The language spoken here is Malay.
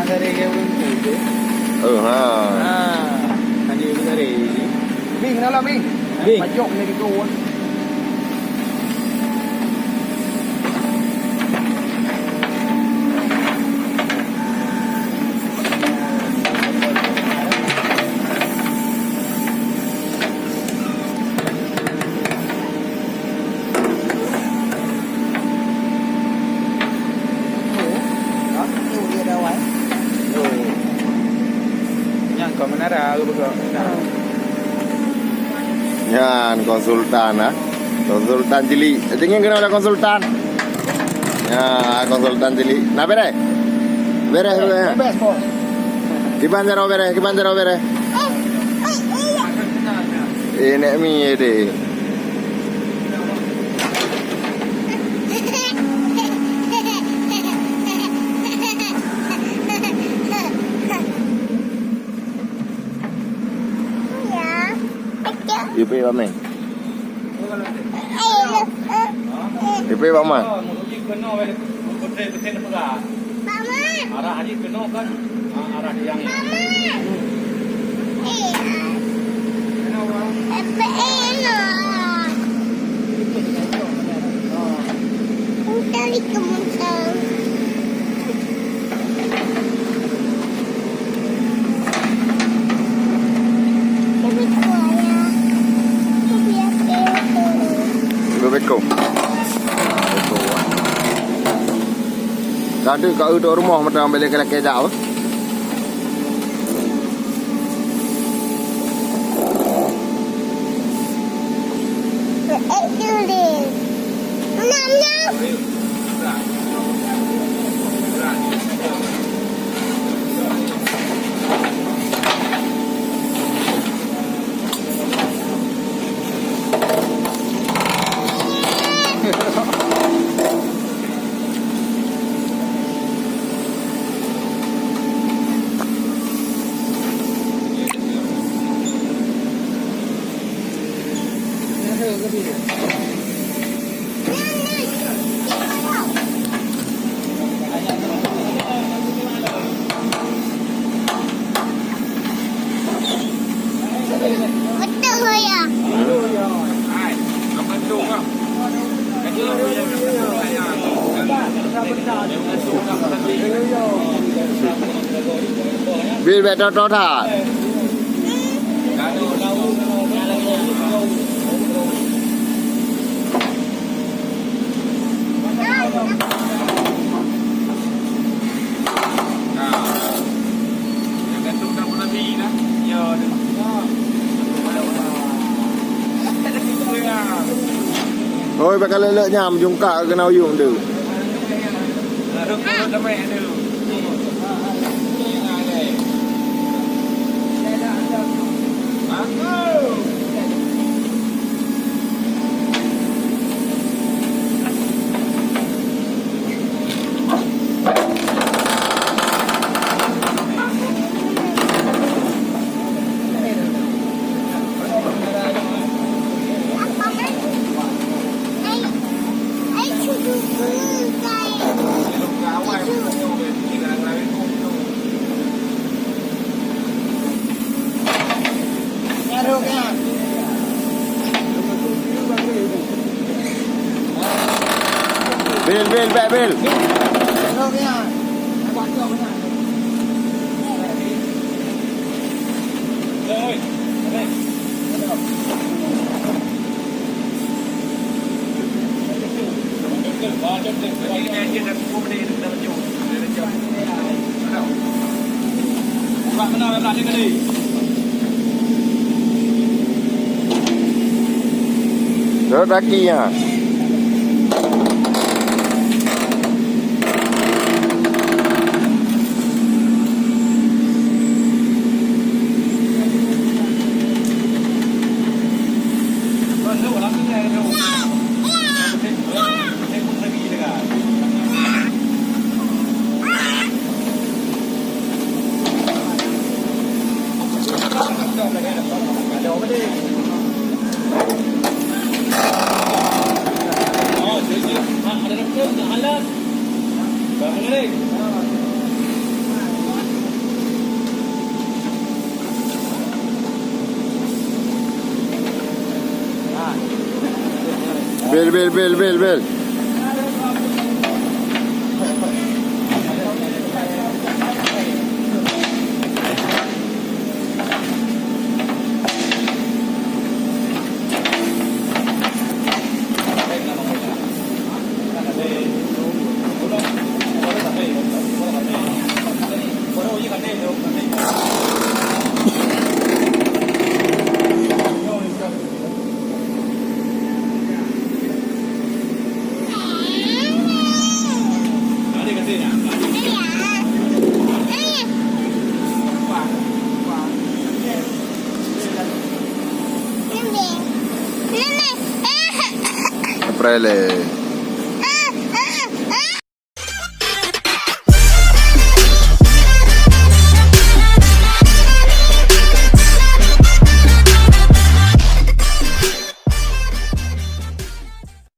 dari ke tu. Ha. Hanya dari. Bing dah lah bing. Bing. Pajok ni gitu. Menara betul. Yan konsultan ah. Konsultan jeli. Tingin kena ada konsultan. Ya, konsultan jeli. Nah bere. Bere. Best bos. Kiban bere. Ini mi ide. DP apa main? DP apa main? Arah haji kena kan? Arah yang. Beko. Tadi kat duduk rumah macam ambil kelak jauh. Biết về cho thả. Thôi bakal lelak nyam jungka kena uyung tu. Bil. Rớt ra kia. Bel. Prele.